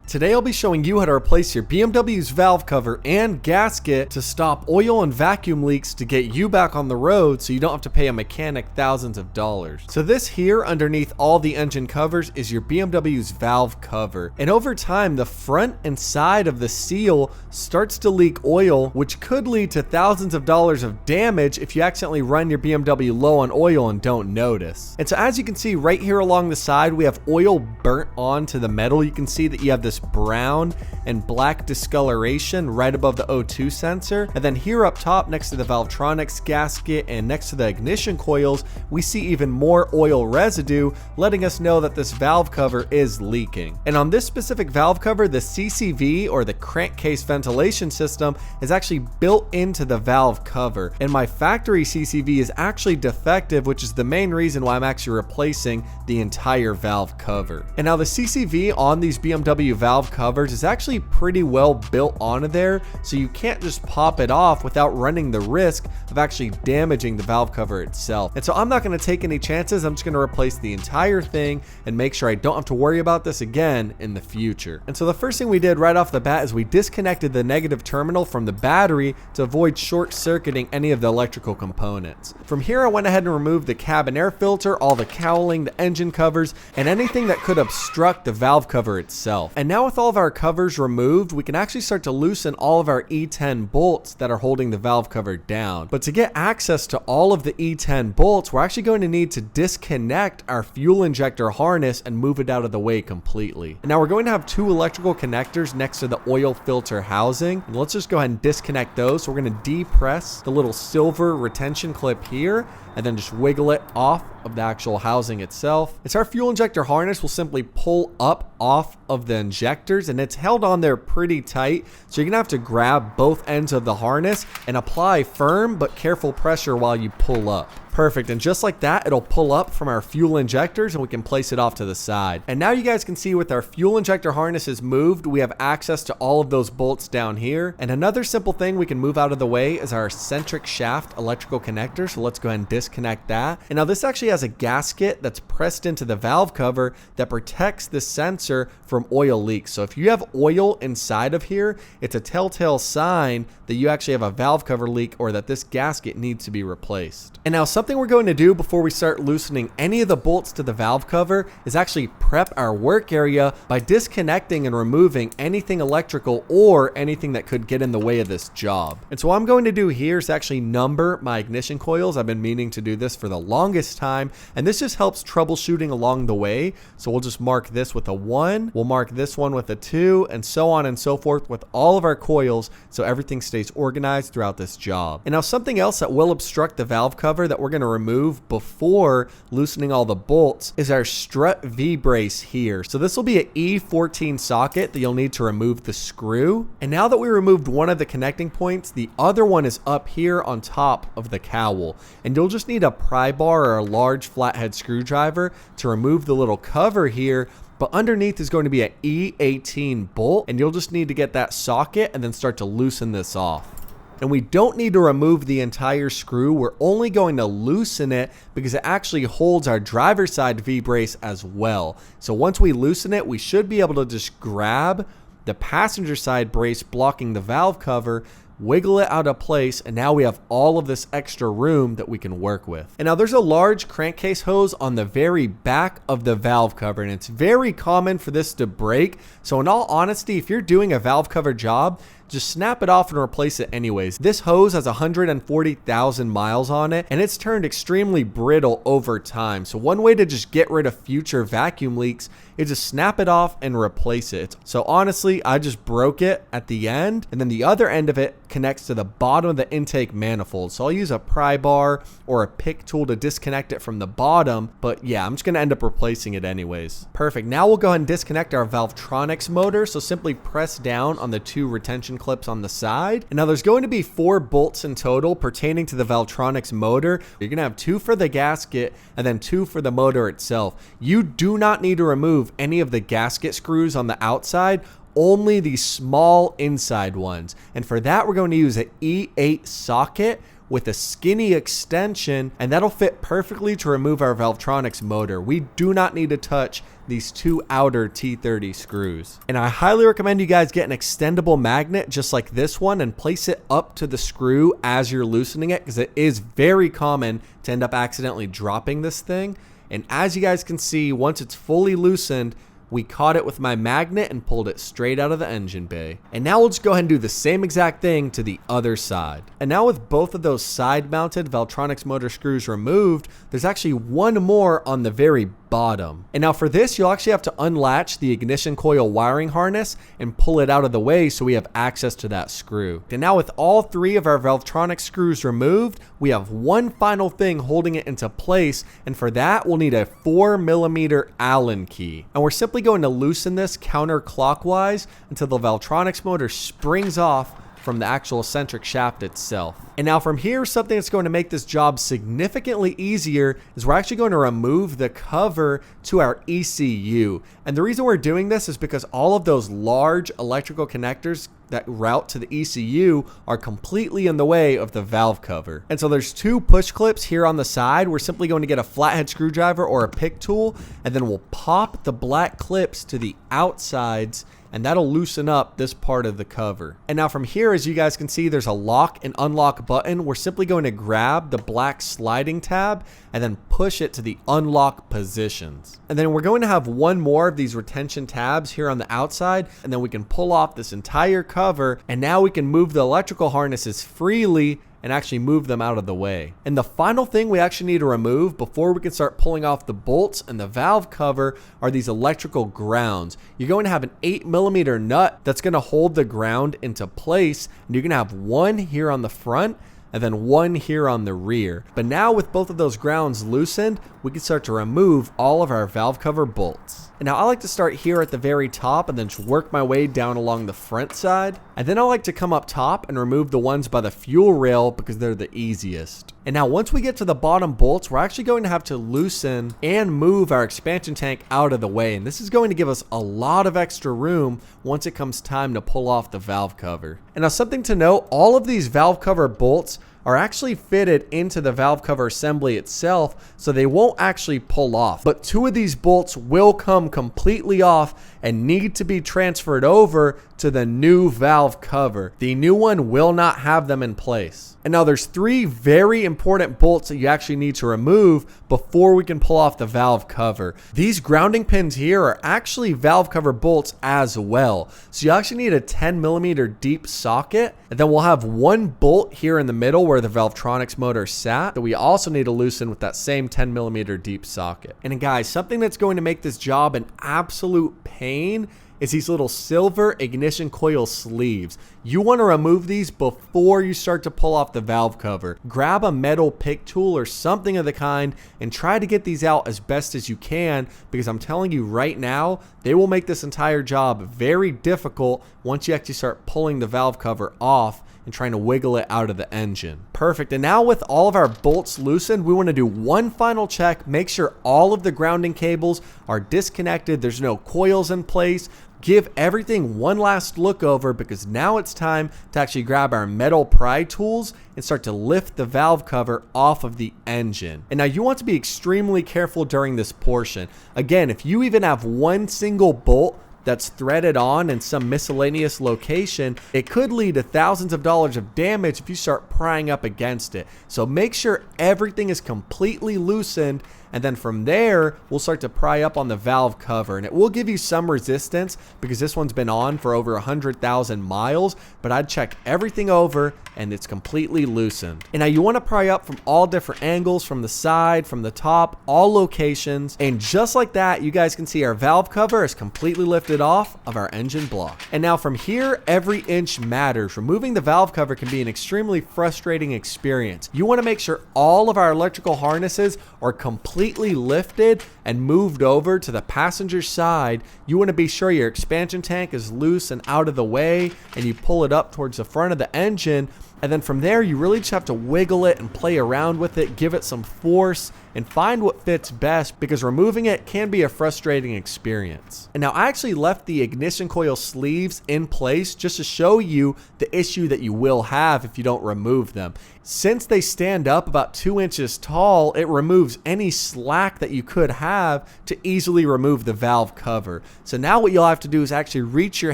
Today I'll be showing you how to replace your BMW's valve cover and gasket to stop oil and vacuum leaks to get you back on the road so you don't have to pay a mechanic thousands of dollars. So this here underneath all the engine covers is your BMW's valve cover. And over time, the front and side of the seal starts to leak oil, which could lead to thousands of dollars of damage if you accidentally run your BMW low on oil and don't notice. And so as you can see right here along the side, we have oil burnt onto the metal. You can see that you have this brown and black discoloration right above the O2 sensor. And then here up top next to the Valvetronic gasket and next to the ignition coils, we see even more oil residue, letting us know that this valve cover is leaking. And on this specific valve cover, the CCV or the crankcase ventilation system is actually built into the valve cover. And my factory CCV is actually defective, which is the main reason why I'm actually replacing the entire valve cover. And now the CCV on these BMW valve covers is actually pretty well built onto there, so you can't just pop it off without running the risk of actually damaging the valve cover itself. And so I'm not going to take any chances. I'm just going to replace the entire thing and make sure I don't have to worry about this again in the future. And so the first thing we did right off the bat is we disconnected the negative terminal from the battery to avoid short circuiting any of the electrical components. From here I went ahead and removed the cabin air filter, all the cowling, the engine covers, and anything that could obstruct the valve cover itself. And now with all of our covers removed, we can actually start to loosen all of our E10 bolts that are holding the valve cover down. But to get access to all of the E10 bolts, we're actually going to need to disconnect our fuel injector harness and move it out of the way completely. And now we're going to have two electrical connectors next to the oil filter housing. And let's just go ahead and disconnect those. So we're going to depress the little silver retention clip here and then just wiggle it off of the actual housing itself. It's our fuel injector harness will simply pull up off of the injectors, and it's held on there pretty tight, so you're gonna have to grab both ends of the harness and apply firm but careful pressure while you pull up. Perfect, and just like that, it'll pull up from our fuel injectors and we can place it off to the side. And now you guys can see with our fuel injector harnesses moved, we have access to all of those bolts down here. And another simple thing we can move out of the way is our eccentric shaft electrical connector. So let's go ahead and disconnect that. And now this actually has a gasket that's pressed into the valve cover that protects the sensor from oil leaks. So if you have oil inside of here, it's a telltale sign that you actually have a valve cover leak or that this gasket needs to be replaced. And now something we're going to do before we start loosening any of the bolts to the valve cover is actually prep our work area by disconnecting and removing anything electrical or anything that could get in the way of this job. And so what I'm going to do here is actually number my ignition coils. I've been meaning to do this for the longest time, and this just helps troubleshooting along the way. So we'll just mark this with a 1, we'll mark this one with a 2, and so on and so forth with all of our coils so everything stays organized throughout this job. And now something else that will obstruct the valve cover that we're going to remove before loosening all the bolts is our strut V-brace here. So this will be an E14 socket that you'll need to remove the screw. And now that we removed one of the connecting points, the other one is up here on top of the cowl. And you'll just need a pry bar or a large flathead screwdriver to remove the little cover here. But underneath is going to be an E18 bolt, and you'll just need to get that socket and then start to loosen this off. And we don't need to remove the entire screw. We're only going to loosen it because it actually holds our driver's side V-brace as well. So once we loosen it, we should be able to just grab the passenger side brace blocking the valve cover, wiggle it out of place, and now we have all of this extra room that we can work with. And now there's a large crankcase hose on the very back of the valve cover, and it's very common for this to break. So in all honesty, if you're doing a valve cover job, just snap it off and replace it anyways. This hose has 140,000 miles on it, and it's turned extremely brittle over time. So one way to just get rid of future vacuum leaks is to snap it off and replace it. So honestly, I just broke it at the end, and then the other end of it connects to the bottom of the intake manifold. So I'll use a pry bar or a pick tool to disconnect it from the bottom, but yeah, I'm just gonna end up replacing it anyways. Perfect, now we'll go ahead and disconnect our Valvetronic motor. So simply press down on the two retention clips on the side. And now there's going to be 4 bolts in total pertaining to the Valvetronic motor. You're gonna have 2 for the gasket and then 2 for the motor itself. You do not need to remove any of the gasket screws on the outside, only the small inside ones. And for that, we're going to use an E8 socket with a skinny extension, and that'll fit perfectly to remove our Valvetronics motor. We do not need to touch these two outer T30 screws. And I highly recommend you guys get an extendable magnet just like this one and place it up to the screw as you're loosening it, because it is very common to end up accidentally dropping this thing. And as you guys can see, once it's fully loosened, we caught it with my magnet and pulled it straight out of the engine bay. And now we'll just go ahead and do the same exact thing to the other side. And now with both of those side mounted Valvetronics motor screws removed, there's actually one more on the very bottom. And now for this, you'll actually have to unlatch the ignition coil wiring harness and pull it out of the way so we have access to that screw. And now with all three of our Valvetronics screws removed, we have one final thing holding it into place, and for that we'll need a 4mm Allen key. And we're simply going to loosen this counterclockwise until the Valvetronics motor springs off from the actual eccentric shaft itself. And now from here, something that's going to make this job significantly easier is we're actually going to remove the cover to our ECU. And the reason we're doing this is because all of those large electrical connectors that route to the ECU are completely in the way of the valve cover. And so there's two push clips here on the side. We're simply going to get a flathead screwdriver or a pick tool, and then we'll pop the black clips to the outsides, and that'll loosen up this part of the cover. And now from here, as you guys can see, there's a lock and unlock button. We're simply going to grab the black sliding tab and then push it to the unlock positions. And then we're going to have one more of these retention tabs here on the outside, and then we can pull off this entire cover, and now we can move the electrical harnesses freely and actually move them out of the way. And the final thing we actually need to remove before we can start pulling off the bolts and the valve cover are these electrical grounds. You're going to have an 8mm nut that's going to hold the ground into place, and you're going to have one here on the front and then one here on the rear. But now with both of those grounds loosened, we can start to remove all of our valve cover bolts. And now I like to start here at the very top and then just work my way down along the front side. And then I like to come up top and remove the ones by the fuel rail because they're the easiest. And now once we get to the bottom bolts, we're actually going to have to loosen and move our expansion tank out of the way. And this is going to give us a lot of extra room once it comes time to pull off the valve cover. And now something to note, all of these valve cover bolts are actually fitted into the valve cover assembly itself, so they won't actually pull off. But two of these bolts will come completely off and need to be transferred over to the new valve cover. The new one will not have them in place. And now there's three very important bolts that you actually need to remove before we can pull off the valve cover. These grounding pins here are actually valve cover bolts as well. So you actually need a 10mm deep socket, and then we'll have one bolt here in the middle where the Valvetronics motor sat that we also need to loosen with that same 10mm deep socket. And guys, something that's going to make this job an absolute pain is these little silver ignition coil sleeves. You want to remove these before you start to pull off the valve cover. Grab a metal pick tool or something of the kind and try to get these out as best as you can, because I'm telling you right now, they will make this entire job very difficult once you actually start pulling the valve cover off and trying to wiggle it out of the engine. Perfect. And now with all of our bolts loosened, we want to do one final check. Make sure all of the grounding cables are disconnected. There's no coils in place. Give everything one last look over, because now it's time to actually grab our metal pry tools and start to lift the valve cover off of the engine. And now you want to be extremely careful during this portion. Again, if you even have one single bolt that's threaded on in some miscellaneous location, it could lead to thousands of dollars of damage if you start prying up against it. So make sure everything is completely loosened, and then from there, we'll start to pry up on the valve cover. And it will give you some resistance because this one's been on for over 100,000 miles, but I'd check everything over and it's completely loosened. And now you want to pry up from all different angles, from the side, from the top, all locations. And just like that, you guys can see our valve cover is completely lifted off of our engine block. And now from here, every inch matters. Removing the valve cover can be an extremely frustrating experience. You want to make sure all of our electrical harnesses are completely lifted and moved over to the passenger side, you want to be sure your expansion tank is loose and out of the way, and you pull it up towards the front of the engine. And then from there, you really just have to wiggle it and play around with it, give it some force, and find what fits best, because removing it can be a frustrating experience. And now I actually left the ignition coil sleeves in place just to show you the issue that you will have if you don't remove them. Since they stand up about 2 inches tall, it removes any slack that you could have to easily remove the valve cover. So now what you'll have to do is actually reach your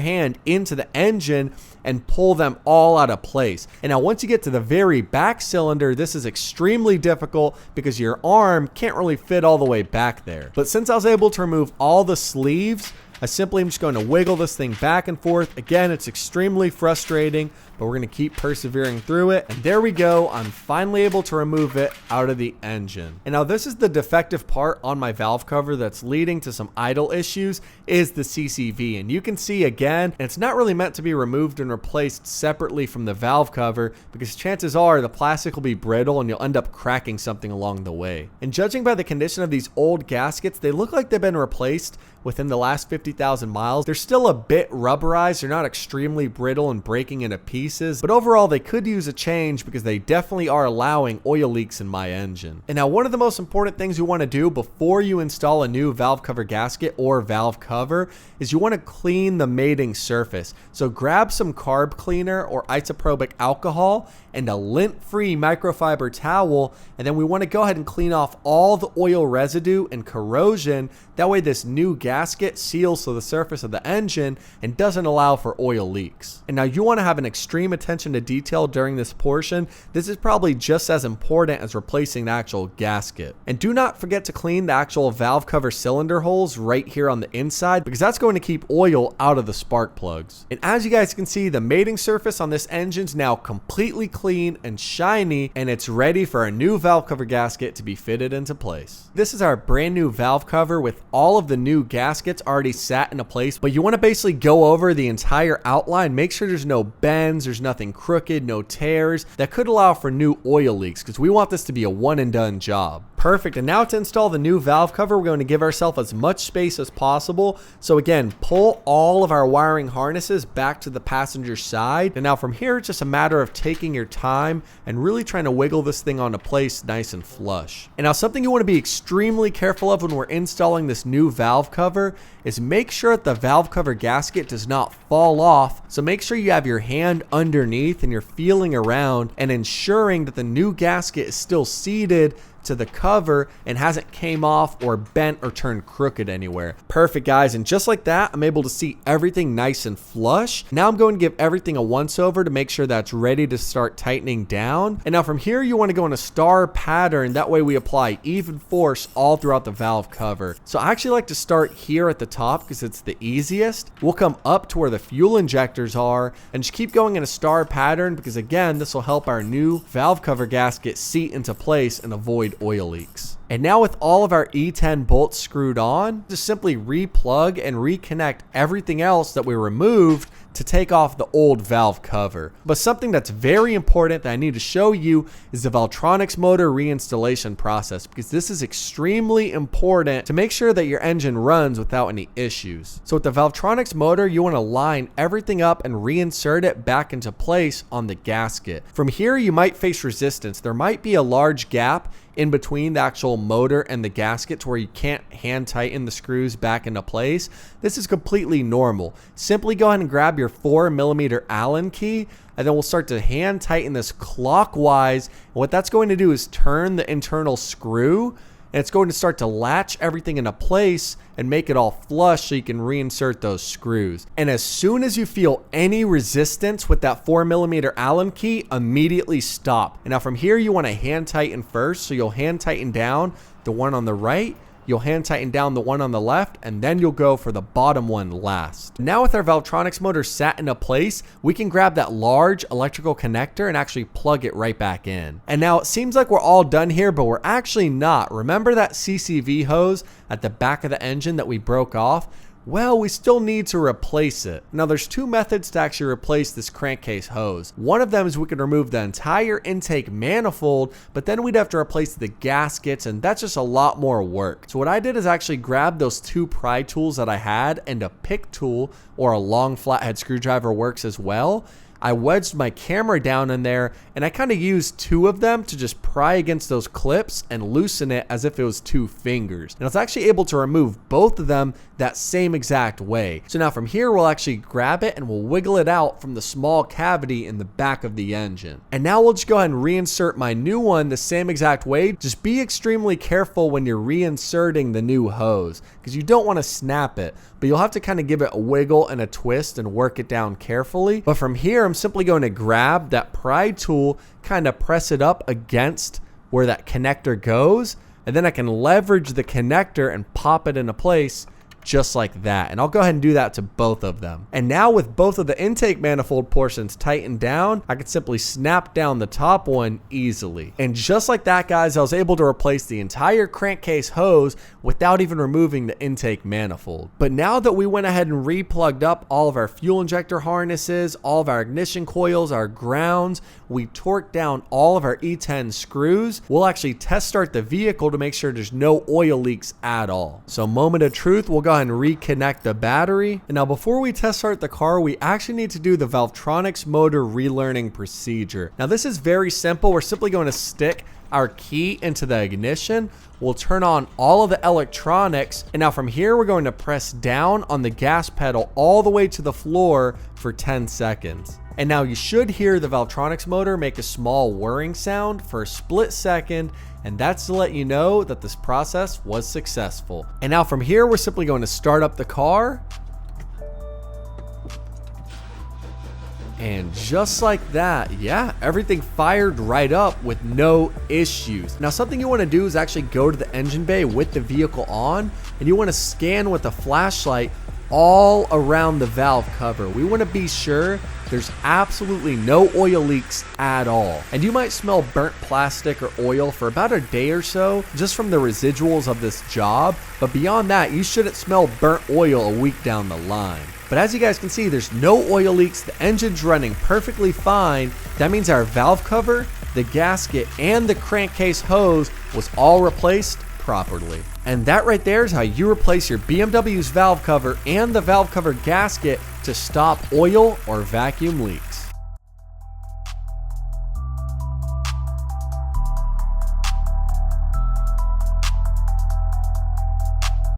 hand into the engine and pull them all out of place. And now once you get to the very back cylinder, this is extremely difficult because your arm can't really fit all the way back there. But since I was able to remove all the sleeves, I simply am just going to wiggle this thing back and forth. Again, it's extremely frustrating, but we're going to keep persevering through it. And there we go. I'm finally able to remove it out of the engine. And now this is the defective part on my valve cover that's leading to some idle issues, is the CCV. And you can see again, it's not really meant to be removed and replaced separately from the valve cover, because chances are the plastic will be brittle and you'll end up cracking something along the way. And judging by the condition of these old gaskets, they look like they've been replaced within the last 50,000 miles. They're still a bit rubberized. They're not extremely brittle and breaking into pieces, but overall they could use a change because they definitely are allowing oil leaks in my engine. And now one of the most important things you want to do before you install a new valve cover gasket or valve cover is you want to clean the mating surface. So grab some carb cleaner or isopropyl alcohol and a lint-free microfiber towel, and then we want to go ahead and clean off all the oil residue and corrosion. That way this new gasket seals to the surface of the engine and doesn't allow for oil leaks. And now you want to have an extreme attention to detail during this portion. This is probably just as important as replacing the actual gasket. And do not forget to clean the actual valve cover cylinder holes right here on the inside, because that's going to keep oil out of the spark plugs. And as you guys can see, the mating surface on this engine is now completely clean and shiny, and it's ready for a new valve cover gasket to be fitted into place. This is our brand new valve cover with all of the new gaskets already sat into place, but you want to basically go over the entire outline, make sure there's no bends, there's nothing crooked, no tears that could allow for new oil leaks, because we want this to be a one and done job. Perfect. And now to install the new valve cover, we're going to give ourselves as much space as possible. So again, pull all of our wiring harnesses back to the passenger side. And now from here, it's just a matter of taking your time and really trying to wiggle this thing onto place nice and flush. And now something you want to be extremely careful of when we're installing this new valve cover is make sure that the valve cover gasket does not fall off. So make sure you have your hand underneath and you're feeling around and ensuring that the new gasket is still seated to the cover and hasn't came off or bent or turned crooked anywhere. Perfect, guys. And just like that, I'm able to see everything nice and flush. Now I'm going to give everything a once over to make sure that's ready to start tightening down. And now from here, you want to go in a star pattern. That way we apply even force all throughout the valve cover. So I actually like to start here at the top because it's the easiest. We'll come up to where the fuel injectors are and just keep going in a star pattern, because again, this will help our new valve cover gasket seat into place and avoid oil leaks. And now with all of our E10 bolts screwed on, just simply replug and reconnect everything else that we removed to take off the old valve cover. But something that's very important that I need to show you is the Valvetronic motor reinstallation process, because this is extremely important to make sure that your engine runs without any issues. So with the Valvetronic motor, you want to line everything up and reinsert it back into place on the gasket. From here, you might face resistance. There might be a large gap in between the actual motor and the gasket to where you can't hand tighten the screws back into place. This is completely normal. Simply go ahead and grab your 4mm Allen key, and then we'll start to hand tighten this clockwise. And what that's going to do is turn the internal screw, and it's going to start to latch everything into place and make it all flush so you can reinsert those screws. And as soon as you feel any resistance with that 4mm Allen key, immediately stop. And now from here, you want to hand tighten first. So you'll hand tighten down the one on the right, you'll hand tighten down the one on the left, and then you'll go for the bottom one last. Now with our Valvetronic motor sat into place, we can grab that large electrical connector and actually plug it right back in. And now it seems like we're all done here, but we're actually not. Remember that CCV hose at the back of the engine that we broke off? Well, we still need to replace it. Now there's two methods to actually replace this crankcase hose. One of them is we can remove the entire intake manifold, but then we'd have to replace the gaskets, and that's just a lot more work. So what I did is actually grab those two pry tools that I had, and a pick tool or a long flathead screwdriver works as well. I wedged my camera down in there, and I kind of used two of them to just pry against those clips and loosen it as if it was two fingers. And I was actually able to remove both of them that same exact way. So now from here, we'll actually grab it and we'll wiggle it out from the small cavity in the back of the engine. And now we'll just go ahead and reinsert my new one the same exact way. Just be extremely careful when you're reinserting the new hose, because you don't want to snap it, but you'll have to kind of give it a wiggle and a twist and work it down carefully. But from here, I'm simply going to grab that pry tool, kind of press it up against where that connector goes, and then I can leverage the connector and pop it into place just like that. And I'll go ahead and do that to both of them. And now with both of the intake manifold portions tightened down, I can simply snap down the top one easily. And just like that, guys, I was able to replace the entire crankcase hose without even removing the intake manifold. But now that we went ahead and re-plugged up all of our fuel injector harnesses, all of our ignition coils, our grounds, we torqued down all of our E10 screws, we'll actually test start the vehicle to make sure there's no oil leaks at all. So moment of truth, we'll go ahead and reconnect the battery. And now before we test start the car, we actually need to do the Valvetronics motor relearning procedure. Now this is very simple. We're simply going to stick our key into the ignition. We'll turn on all of the electronics, and now from here we're going to press down on the gas pedal all the way to the floor for 10 seconds. And now you should hear the Valvetronics motor make a small whirring sound for a split second, and that's to let you know that this process was successful. And now from here, we're simply going to start up the car. And just like that, yeah, everything fired right up with no issues. Now something you want to do is actually go to the engine bay with the vehicle on, and you want to scan with a flashlight all around the valve cover. We want to be sure there's absolutely no oil leaks at all. And you might smell burnt plastic or oil for about a day or so just from the residuals of this job, but beyond that, you shouldn't smell burnt oil a week down the line. But as you guys can see, there's no oil leaks, the engine's running perfectly fine. That means our valve cover, the gasket, and the crankcase hose was all replaced properly. And that right there is how you replace your BMW's valve cover and the valve cover gasket to stop oil or vacuum leaks.